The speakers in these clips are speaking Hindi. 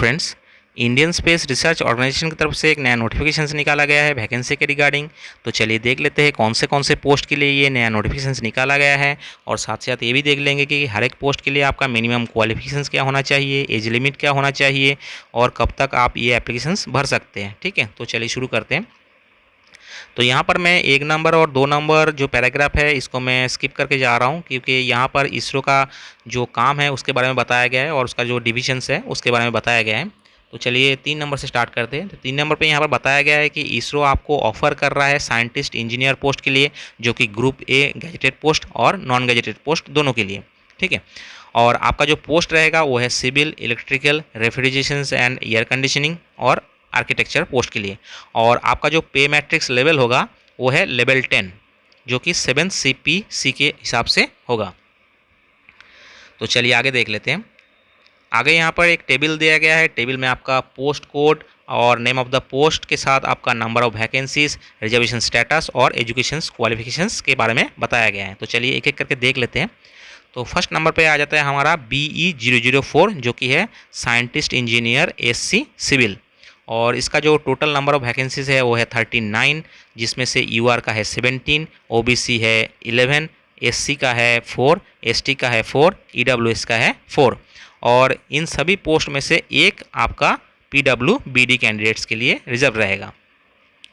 Friends, Indian Space Research Organisation की तरफ से एक नया नोटिफिकेशन निकाला गया है वैकेंसी के रिगार्डिंग। तो चलिए देख लेते हैं कौन से पोस्ट के लिए ये नया नोटिफिकेशन निकाला गया है, और साथ साथ ये भी देख लेंगे कि हर एक पोस्ट के लिए आपका मिनिमम क्वालिफिकेशंस क्या होना चाहिए, एज लिमिट क्या होना चाहिए, और कब तक आप ये एप्लीकेशंस भर सकते हैं। ठीक है, तो चलिए शुरू करते हैं। तो यहाँ पर मैं 1 नंबर और 2 नंबर जो पैराग्राफ है इसको मैं स्किप करके जा रहा हूँ, क्योंकि यहाँ पर इसरो का जो काम है उसके बारे में बताया गया है और उसका जो डिविजन्स है उसके बारे में बताया गया है। तो चलिए 3 नंबर से स्टार्ट करते हैं। तो 3 नंबर पे यहाँ पर बताया गया है कि इसरो आपको ऑफर कर रहा है साइंटिस्ट इंजीनियर पोस्ट के लिए, जो कि ग्रुप ए गैजेटेड पोस्ट और नॉन गैजेटेड पोस्ट दोनों के लिए। ठीक है, और आपका जो पोस्ट रहेगा वो है civil, electrical, refrigeration and air conditioning और आर्किटेक्चर पोस्ट के लिए। और आपका जो पे मैट्रिक्स लेवल होगा वो है लेवल 10, जो कि 7 CPC के हिसाब से होगा। तो चलिए आगे देख लेते हैं। आगे यहाँ पर एक टेबल दिया गया है। टेबल में आपका पोस्ट कोड और नेम ऑफ द पोस्ट के साथ आपका number of vacancies, reservation status और एजुकेशन क्वालिफिकेशंस के बारे में बताया गया है। तो चलिए एक एक करके देख लेते हैं। तो फर्स्ट नंबर पे आ जाता है हमारा BE004, जो कि है साइंटिस्ट इंजीनियर SC सिविल, और इसका जो टोटल नंबर ऑफ वैकेंसीज है वो है 39, जिसमें से UR का है 17, OBC है 11, SC का है 4, ST का है 4, EWS का है 4, और इन सभी पोस्ट में से एक आपका PWBD कैंडिडेट्स के लिए रिजर्व रहेगा।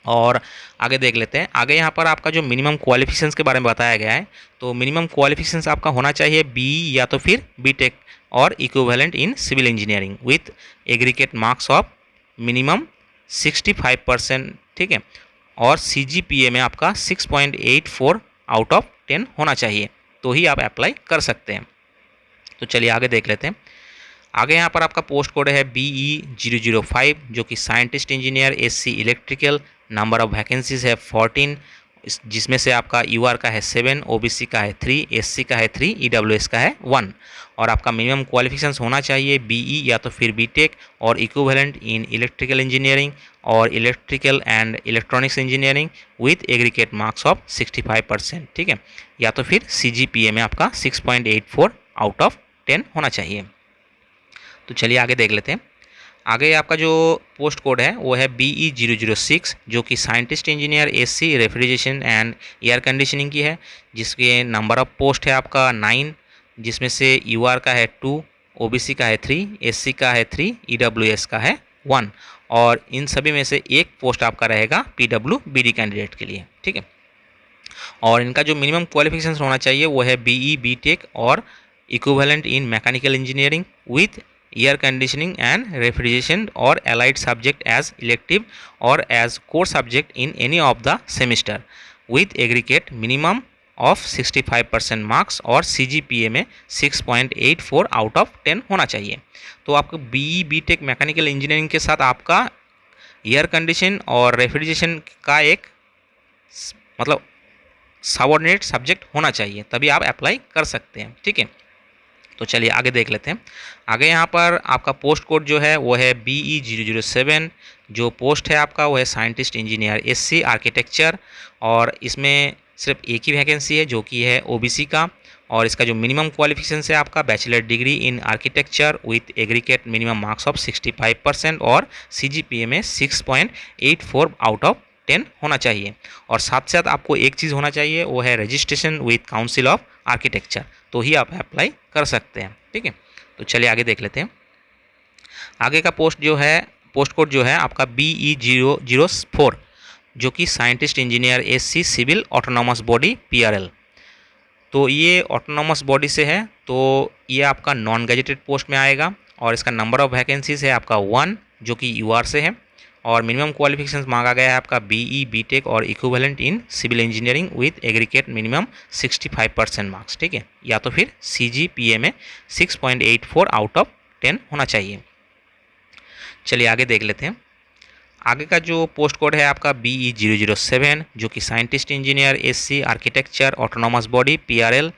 और आगे देख लेते हैं। आगे यहाँ पर आपका जो मिनिमम क्वालिफिकेशंस के बारे में बताया गया है, तो मिनिमम क्वालिफिकेशंस आपका होना चाहिए BE या तो फिर BTech और equivalent in civil engineering with aggregate marks of minimum 65%। ठीक है, और CGPA में आपका 6.84 आउट ऑफ 10 होना चाहिए, तो ही आप अप्लाई कर सकते हैं। तो चलिए आगे देख लेते हैं। आगे यहाँ पर आपका पोस्ट कोड है BE005, जो कि scientist engineer SC electrical. Number of vacancies है 14, जिसमें से आपका UR का है 7, OBC का है 3, SC का है 3, EWS का है 1, और आपका मिनिमम क्वालिफिकेशंस होना चाहिए BE या तो फिर BTech और इक्विवेलेंट इन इलेक्ट्रिकल इंजीनियरिंग और electrical and electronics engineering with aggregate marks of 65%। ठीक है, या तो फिर CGPA में आपका 6.84 आउट ऑफ 10 होना चाहिए। तो चलिए आगे देख लेते हैं। आगे आपका जो पोस्ट कोड है वो है BE006, जो कि scientist engineer SC refrigeration and air conditioning की है, जिसके नंबर ऑफ पोस्ट है आपका 9, जिसमें से UR का है 2, OBC का है 3, SC का है 3, EWS का है 1, और इन सभी में से एक पोस्ट आपका रहेगा PWBD कैंडिडेट के लिए। ठीक है, और इनका जो मिनिमम क्वालिफिकेशन होना चाहिए वो है BE BTech और equivalent in mechanical engineering with air conditioning and refrigeration और allied सब्जेक्ट एज इलेक्टिव और as core subject in any of the semester with aggregate minimum of 65% marks, और CGPA में 6.84 आउट ऑफ 10 होना चाहिए। तो आपको BE BTech मैकेनिकल इंजीनियरिंग के साथ आपका एयर कंडीशन और रेफ्रिजरेशन का एक मतलब सबऑर्डिनेट सब्जेक्ट होना चाहिए, तभी आप अप्लाई कर सकते हैं। ठीक है, तो चलिए आगे देख लेते हैं। आगे यहाँ पर आपका पोस्ट कोड जो है वो है BE007, जो पोस्ट है आपका वो है साइंटिस्ट इंजीनियर SC आर्किटेक्चर, और इसमें सिर्फ एक ही वैकेंसी है जो कि है OBC का, और इसका जो मिनिमम क्वालिफिकेशन है आपका bachelor degree in architecture with aggregate minimum marks of 65% और CGPA में 6.84 आउट ऑफ 10 होना चाहिए। और साथ साथ आपको एक चीज़ होना चाहिए वो है registration with council of architecture, तो ही आप अप्लाई कर सकते हैं। ठीक है, तो चलिए आगे देख लेते हैं। आगे का पोस्ट कोड जो है आपका BE004, जो कि scientist engineer SC civil autonomous body PRL। तो ये ऑटोनॉमस बॉडी से है, तो ये आपका नॉन गैजेटेड पोस्ट में आएगा, और इसका नंबर ऑफ वैकेंसीज है आपका 1, जो कि UR से है, और मिनिमम क्वालिफिकेशंस मांगा गया है आपका BE BTech और equivalent in civil engineering with aggregate minimum 65% marks. ठीक है, या तो फिर CGPA में 6.84 आउट ऑफ 10 होना चाहिए। चलिए आगे देख लेते हैं। आगे का जो पोस्ट कोड है आपका BE007, जो कि scientist engineer SC architecture autonomous body PRL,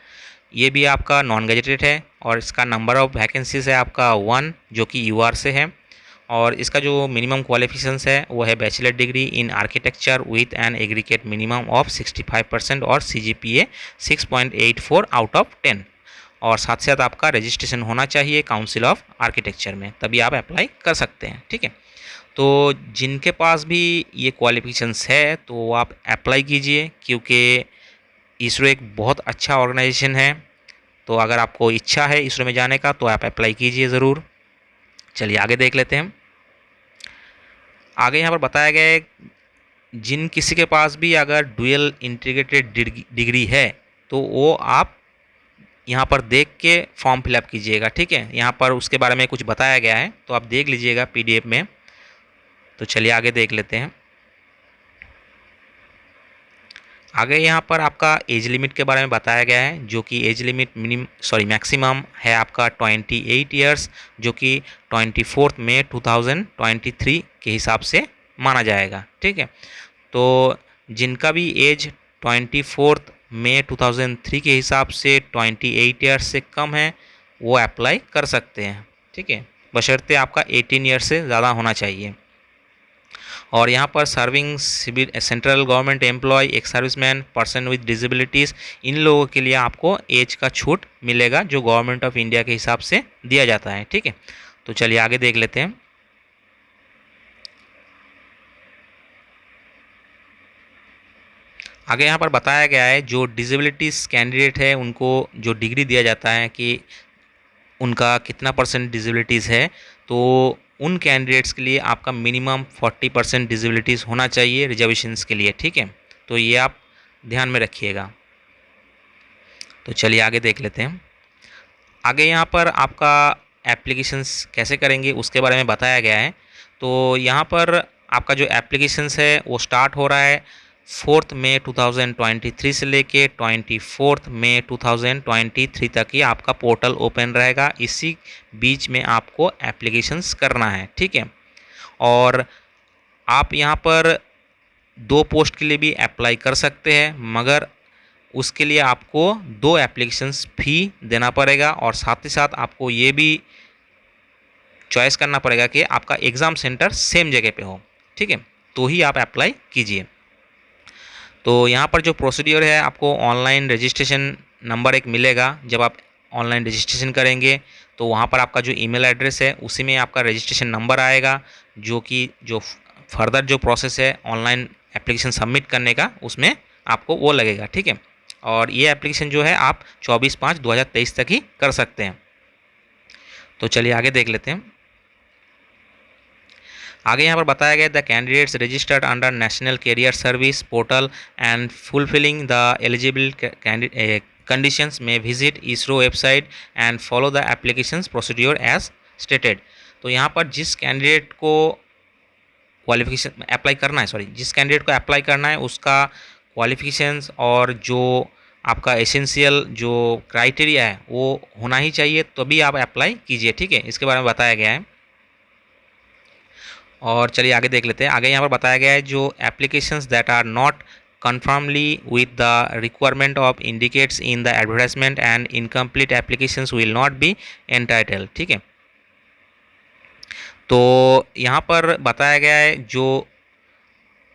ये भी आपका नॉन गैजेटेड है, और इसका नंबर ऑफ वैकेंसीज है आपका 1, जो कि UR से है, और इसका जो मिनिमम क्वालिफिकेशंस है वो है bachelor degree in architecture with an aggregate minimum of 65% और CGPA 6.84 आउट ऑफ 10, और साथ साथ आपका रजिस्ट्रेशन होना चाहिए काउंसिल ऑफ आर्किटेक्चर में, तभी आप अप्लाई कर सकते हैं। ठीक है, तो जिनके पास भी ये क्वालिफिकेशंस है तो आप अप्लाई कीजिए, क्योंकि इसरो एक बहुत अच्छा ऑर्गेनाइजेशन है। तो अगर आपको इच्छा है इसरो में जाने का तो आप अप्लाई कीजिए ज़रूर। चलिए आगे देख लेते हैं। आगे यहाँ पर बताया गया है जिन किसी के पास भी अगर डुअल इंटीग्रेटेड डिग्री है तो वो आप यहाँ पर देख के फॉर्म फिलअप कीजिएगा। ठीक है, यहाँ पर उसके बारे में कुछ बताया गया है तो आप देख लीजिएगा PDF में। तो चलिए आगे देख लेते हैं। आगे यहाँ पर आपका एज लिमिट के बारे में बताया गया है, जो कि एज लिमिट मैक्सिमम है आपका 28 ईयर्स, जो कि 24 मई 2023 के हिसाब से माना जाएगा। ठीक है, तो जिनका भी एज 24 मई 2003 के हिसाब से 28 ईयर्स से कम है वो अप्लाई कर सकते हैं। ठीक है, बशर्ते आपका 18 ईयर्स से ज़्यादा होना चाहिए। और यहाँ पर serving civil central government employ, ex serviceman, person with disabilities, इन लोगों के लिए आपको एज का छूट मिलेगा जो गवर्नमेंट ऑफ इंडिया के हिसाब से दिया जाता है। ठीक है, तो चलिए आगे देख लेते हैं। आगे यहाँ पर बताया गया है जो डिसेबिलिटीज़ कैंडिडेट है उनको जो डिग्री दिया जाता है कि उनका कितना % डिसेबिलिटीज़ है, तो उन कैंडिडेट्स के लिए आपका मिनिमम 40% डिसेबिलिटीज़ होना चाहिए रिजर्वेशंस के लिए। ठीक है, तो ये आप ध्यान में रखिएगा। तो चलिए आगे देख लेते हैं। आगे यहाँ पर आपका एप्लीकेशंस कैसे करेंगे उसके बारे में बताया गया है। तो यहाँ पर आपका जो एप्लीकेशंस है वो स्टार्ट हो रहा है 4 मई 2023 से लेके 24 मई 2023 तक ही आपका पोर्टल ओपन रहेगा। इसी बीच में आपको एप्लीकेशंस करना है। ठीक है, और आप यहाँ पर 2 पोस्ट के लिए भी अप्लाई कर सकते हैं, मगर उसके लिए आपको 2 एप्लीकेशंस फ़ी देना पड़ेगा और साथ ही साथ आपको ये भी चॉइस करना पड़ेगा कि आपका एग्ज़ाम सेंटर सेम जगह पे हो। ठीक है, तो ही आप अप्लाई कीजिए। तो यहाँ पर जो प्रोसीड्योर है, आपको ऑनलाइन रजिस्ट्रेशन नंबर एक मिलेगा। जब आप ऑनलाइन रजिस्ट्रेशन करेंगे तो वहाँ पर आपका जो ईमेल एड्रेस है उसी में आपका रजिस्ट्रेशन नंबर आएगा, जो कि जो फर्दर जो प्रोसेस है ऑनलाइन एप्लीकेशन सबमिट करने का उसमें आपको वो लगेगा। ठीक है, और ये एप्लीकेशन जो है आप 24/5/2023 तक ही कर सकते हैं। तो चलिए आगे देख लेते हैं। आगे यहाँ पर बताया गया the candidates registered under National Career Service portal and fulfilling the eligible conditions may visit ISRO website and follow the applications procedure as stated. तो यहाँ पर जिस कैंडिडेट को क्वालिफिकेशन अप्लाई करना है, जिस कैंडिडेट को अप्लाई करना है उसका क्वालिफिकेशंस और जो आपका एसेंशियल जो क्राइटेरिया है वो होना ही चाहिए, तभी आप अप्लाई कीजिए। ठीक है, इसके बारे में बताया गया है। और चलिए आगे देख लेते हैं। आगे यहाँ पर बताया गया है जो applications that are not conformly with the requirement of indicates in the advertisement and incomplete applications will not be entitled। ठीक है, तो यहाँ पर बताया गया है जो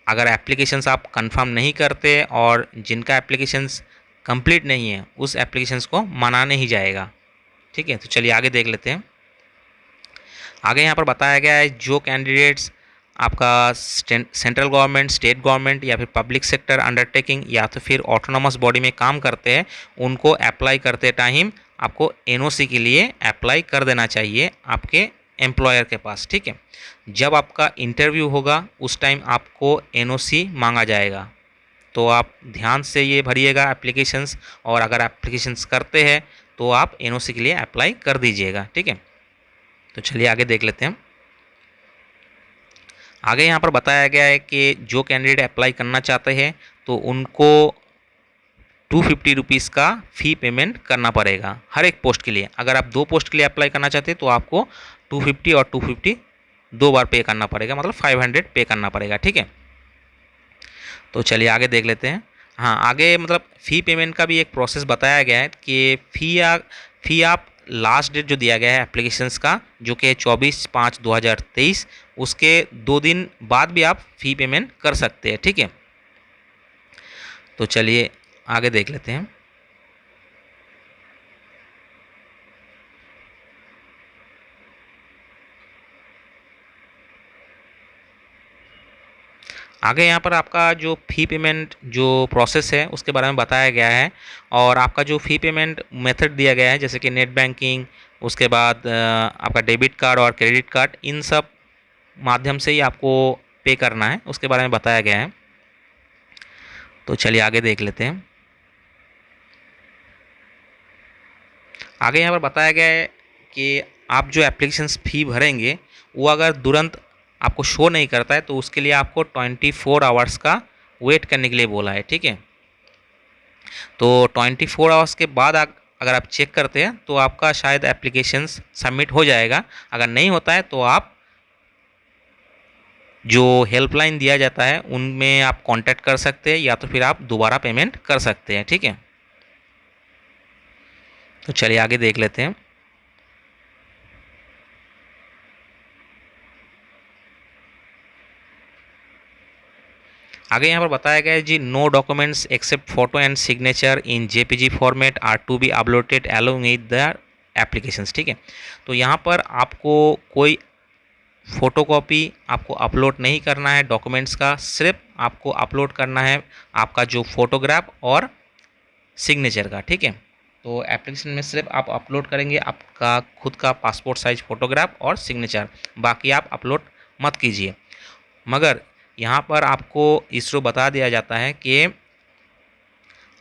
अगर एप्लीकेशंस आप कंफर्म नहीं करते और जिनका एप्लीकेशंस कंप्लीट नहीं है उस एप्लीकेशंस को माना नहीं जाएगा। ठीक है, तो चलिए आगे देख लेते हैं। आगे यहाँ पर बताया गया है जो कैंडिडेट्स आपका सेंट्रल गवर्नमेंट, स्टेट गवर्नमेंट या फिर पब्लिक सेक्टर अंडरटेकिंग या तो फिर ऑटोनोमस बॉडी में काम करते हैं उनको अप्लाई करते टाइम आपको NOC के लिए अप्लाई कर देना चाहिए आपके एम्प्लॉयर के पास। ठीक है, जब आपका इंटरव्यू होगा उस टाइम आपको NOC मांगा जाएगा, तो आप ध्यान से ये भरिएगा एप्लीकेशंस, और अगर एप्लीकेशंस करते हैं तो आप NOC के लिए अप्लाई कर दीजिएगा। ठीक है, तो चलिए आगे देख लेते हैं। आगे यहाँ पर बताया गया है कि जो कैंडिडेट अप्लाई करना चाहते हैं तो उनको 250 रुपीज़ का फ़ी पेमेंट करना पड़ेगा हर एक पोस्ट के लिए। अगर आप 2 पोस्ट के लिए अप्लाई करना चाहते हैं तो आपको 250 और 250 2 बार पे करना पड़ेगा, मतलब 500 पे करना पड़ेगा। ठीक है, तो चलिए आगे देख लेते हैं। हाँ, आगे मतलब फ़ी पेमेंट का भी एक प्रोसेस बताया गया है कि फ़ी आप लास्ट डेट जो दिया गया है एप्लीकेशंस का, जो कि 24/5/2023, उसके 2 दिन बाद भी आप फ़ी पेमेंट कर सकते हैं। ठीक है, तो चलिए आगे देख लेते हैं। आगे यहाँ पर आपका जो फ़ी पेमेंट जो प्रोसेस है उसके बारे में बताया गया है, और आपका जो फ़ी पेमेंट मेथड दिया गया है जैसे कि नेट बैंकिंग, उसके बाद आपका डेबिट कार्ड और क्रेडिट कार्ड, इन सब माध्यम से ही आपको पे करना है, उसके बारे में बताया गया है। तो चलिए आगे देख लेते हैं। आगे यहाँ पर बताया गया है कि आप जो एप्लीकेशंस फ़ी भरेंगे वो अगर तुरंत आपको शो नहीं करता है तो उसके लिए आपको 24 आवर्स का वेट करने के लिए बोला है, ठीक है। तो 24 आवर्स के बाद अगर आप चेक करते हैं तो आपका शायद एप्लीकेशंस सबमिट हो जाएगा। अगर नहीं होता है तो आप जो हेल्पलाइन दिया जाता है उनमें आप कांटेक्ट कर सकते हैं, या तो फिर आप दोबारा पेमेंट कर सकते हैं, ठीक है। तो चलिए आगे देख लेते हैं। आगे यहाँ पर बताया गया है जी, no documents except photo and signature in JPG format are to be uploaded along with the applications, ठीक है। तो यहाँ पर आपको कोई फ़ोटोकॉपी आपको अपलोड नहीं करना है डॉक्यूमेंट्स का, सिर्फ आपको अपलोड करना है आपका जो फोटोग्राफ और सिग्नेचर का, ठीक है। तो एप्लीकेशन में सिर्फ आप अपलोड करेंगे आपका खुद का पासपोर्ट साइज फोटोग्राफ और सिग्नेचर, बाकी आप अपलोड मत कीजिए। मगर यहाँ पर आपको इसरो बता दिया जाता है कि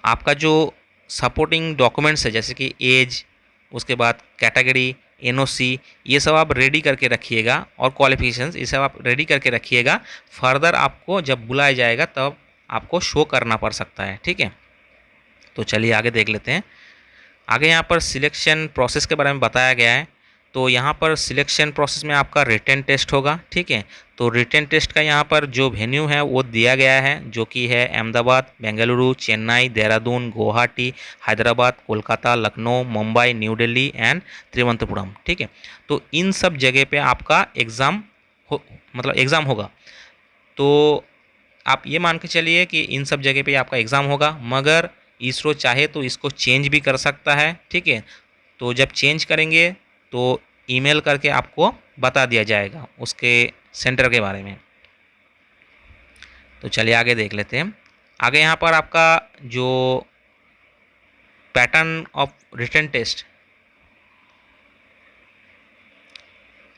आपका जो सपोर्टिंग डॉक्यूमेंट्स है जैसे कि एज, उसके बाद कैटेगरी, एनओसी, ये सब आप रेडी करके रखिएगा, और क्वालिफिकेशंस ये सब आप रेडी करके रखिएगा। फर्दर आपको जब बुलाया जाएगा तब आपको शो करना पड़ सकता है, ठीक है। तो चलिए आगे देख लेते हैं। आगे यहाँ पर सिलेक्शन प्रोसेस के बारे में बताया गया है। तो यहाँ पर सिलेक्शन प्रोसेस में आपका रिटन टेस्ट होगा, ठीक है। तो रिटन टेस्ट का यहाँ पर जो वेन्यू है वो दिया गया है, जो कि है अहमदाबाद, बेंगलुरु, चेन्नई, देहरादून, गुवाहाटी, हैदराबाद, कोलकाता, लखनऊ, मुंबई, न्यू दिल्ली एंड तिरुवनंतपुरम, ठीक है। तो इन सब जगह पे आपका एग्ज़ाम मतलब एग्ज़ाम होगा। तो आप ये मान के चलिए कि इन सब जगह पे आपका एग्ज़ाम होगा, मगर इसरो चाहे तो इसको चेंज भी कर सकता है, ठीक है। तो जब चेंज करेंगे तो ईमेल करके आपको बता दिया जाएगा उसके सेंटर के बारे में। तो चलिए आगे देख लेते हैं। आगे यहाँ पर आपका जो पैटर्न ऑफ रिटन टेस्ट,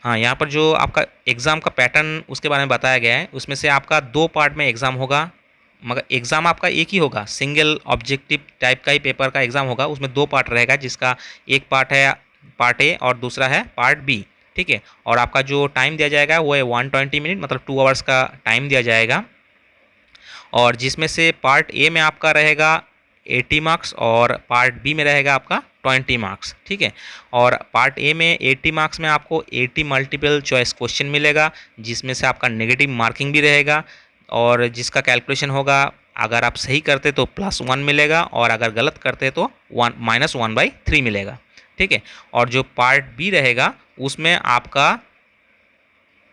हाँ, यहाँ पर जो आपका एग्ज़ाम का पैटर्न उसके बारे में बताया गया है। उसमें से आपका 2 पार्ट में एग्ज़ाम होगा, मगर एग्ज़ाम आपका एक ही होगा, सिंगल ऑब्जेक्टिव टाइप का ही पेपर का एग्ज़ाम होगा। उसमें 2 पार्ट रहेगा, जिसका एक पार्ट है पार्ट ए और दूसरा है पार्ट बी, ठीक है। और आपका जो टाइम दिया जाएगा वो है 120 मिनट, मतलब 2 आवर्स का टाइम दिया जाएगा। और जिसमें से पार्ट ए में आपका रहेगा 80 मार्क्स और पार्ट बी में रहेगा आपका 20 मार्क्स, ठीक है। और पार्ट ए में 80 मार्क्स में आपको 80 मल्टीपल चॉइस क्वेश्चन मिलेगा, जिसमें से आपका नेगेटिव मार्किंग भी रहेगा, और जिसका कैलकुलेशन होगा अगर आप सही करते तो +1 मिलेगा, और अगर गलत करते तो -1/3 मिलेगा, ठीक है। और जो पार्ट बी रहेगा उसमें आपका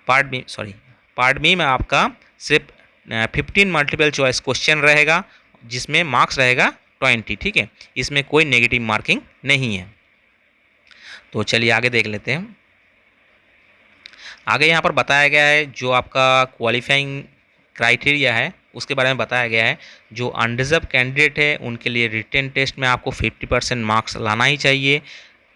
पार्ट बी में आपका सिर्फ 15 मल्टीपल चॉइस क्वेश्चन रहेगा, जिसमें मार्क्स रहेगा 20, ठीक है। इसमें कोई नेगेटिव मार्किंग नहीं है। तो चलिए आगे देख लेते हैं। आगे यहाँ पर बताया गया है जो आपका क्वालिफाइंग क्राइटेरिया है उसके बारे में बताया गया है। जो अनरिजर्व कैंडिडेट है उनके लिए रिटन टेस्ट में आपको 50% मार्क्स लाना ही चाहिए।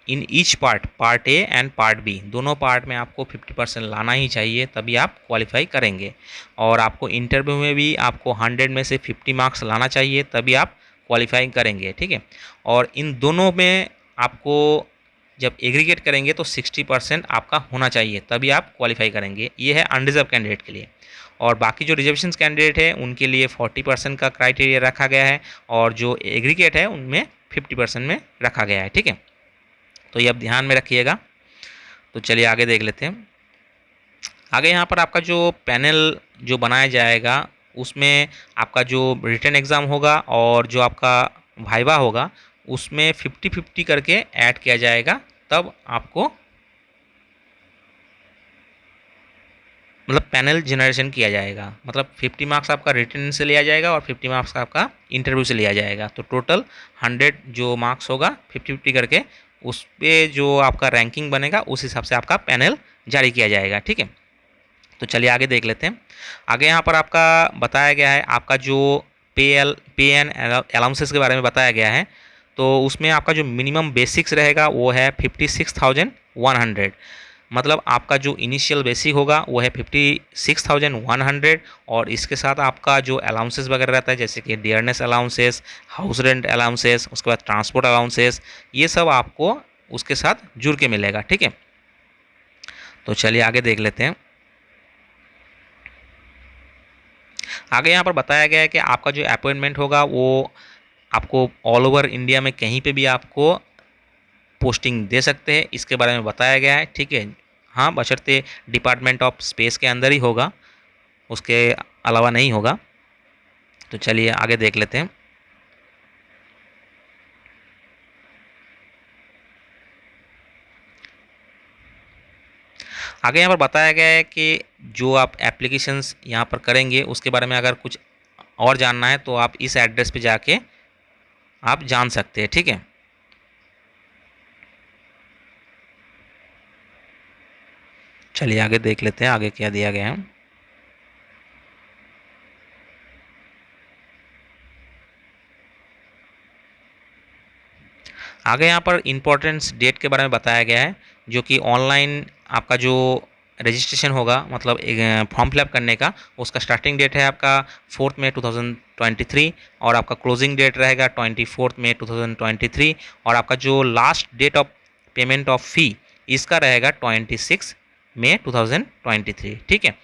In each part A and part B, दोनों पार्ट में आपको 50% लाना ही चाहिए, तभी आप क्वालिफाई करेंगे। और आपको इंटरव्यू में भी आपको 100 में से 50 मार्क्स लाना चाहिए, तभी आप क्वालिफाई करेंगे, ठीक है। और इन दोनों में आपको जब एग्रीगेट करेंगे तो 60% आपका होना चाहिए, तभी आप क्वालिफाई करेंगे। ये है अनरिजर्व कैंडिडेट के लिए। और बाकी जो रिजर्वेशन कैंडिडेट है उनके लिए 40% का क्राइटेरिया रखा गया है, और जो एग्रीगेट है उनमें 50% में रखा गया है, ठीक है। तो ये अब ध्यान में रखिएगा। तो चलिए आगे देख लेते हैं। आगे यहाँ पर आपका जो पैनल जो बनाया जाएगा उसमें आपका जो रिटन एग्ज़ाम होगा और जो आपका वाइवा होगा उसमें 50-50 करके ऐड किया जाएगा, तब आपको मतलब पैनल जनरेशन किया जाएगा। मतलब 50 मार्क्स आपका रिटन से लिया जाएगा और 50 मार्क्स आपका इंटरव्यू से लिया जाएगा। तो टोटल 100 जो मार्क्स होगा 50-50 करके, उस पर जो आपका रैंकिंग बनेगा उस हिसाब से आपका पैनल जारी किया जाएगा, ठीक है। तो चलिए आगे देख लेते हैं। आगे यहाँ पर आपका बताया गया है आपका जो पे एंड अलाउंसेस के बारे में बताया गया है। तो उसमें आपका जो मिनिमम बेसिक्स रहेगा वो है 56,100। मतलब आपका जो इनिशियल बेसिक होगा वो है 56,100, और इसके साथ आपका जो अलाउंसेस वगैरह रहता है जैसे कि dearness allowances, house rent allowances, उसके बाद ट्रांसपोर्ट अलाउंसेस, ये सब आपको उसके साथ जुड़ के मिलेगा। ठीक है, तो चलिए आगे देख लेते हैं। आगे यहाँ पर बताया गया है कि आपका जो अपॉइंटमेंट होगा वो आपको ऑल ओवर इंडिया में कहीं पे भी आपको पोस्टिंग दे सकते हैं, इसके बारे में बताया गया है। ठीक है, हाँ, बशर्ते डिपार्टमेंट ऑफ स्पेस के अंदर ही होगा, उसके अलावा नहीं होगा। तो चलिए आगे देख लेते हैं। आगे यहाँ पर बताया गया है कि जो आप एप्लीकेशंस यहाँ पर करेंगे उसके बारे में अगर कुछ और जानना है तो आप इस एड्रेस पे जाके आप जान सकते हैं। ठीक है, चलिए आगे देख लेते हैं आगे क्या दिया गया है। आगे यहाँ पर इम्पोर्टेंस डेट के बारे में बताया गया है, जो कि ऑनलाइन आपका जो रजिस्ट्रेशन होगा, मतलब फॉर्म फिलअप करने का, उसका स्टार्टिंग डेट है आपका 4 मई 2023, और आपका क्लोजिंग डेट रहेगा 24 मई 2023, और आपका जो last date of payment of fee इसका रहेगा 26 मई 2023। ठीक है,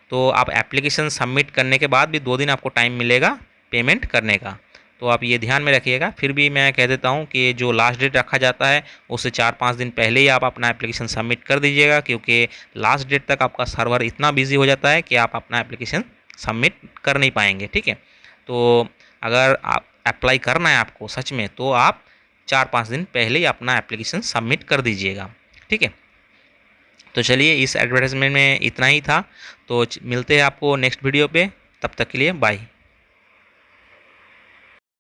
तो आप एप्लीकेशन सबमिट करने के बाद भी 2 दिन आपको टाइम मिलेगा पेमेंट करने का, तो आप ये ध्यान में रखिएगा। फिर भी मैं कह देता हूँ कि जो लास्ट डेट रखा जाता है उससे 4-5 दिन पहले ही आप अपना एप्लीकेशन सबमिट कर दीजिएगा, क्योंकि लास्ट डेट तक आपका सर्वर इतना बिजी हो जाता है कि आप अपना एप्लीकेशन सबमिट कर नहीं पाएंगे। ठीक है, तो अगर आप अप्लाई करना है आपको सच में, तो आप 4-5 दिन पहले ही अपना एप्लीकेशन सबमिट कर दीजिएगा। ठीक है, तो चलिए इस एडवर्टाइजमेंट में इतना ही था, तो मिलते हैं आपको नेक्स्ट वीडियो पे, तब तक के लिए बाय।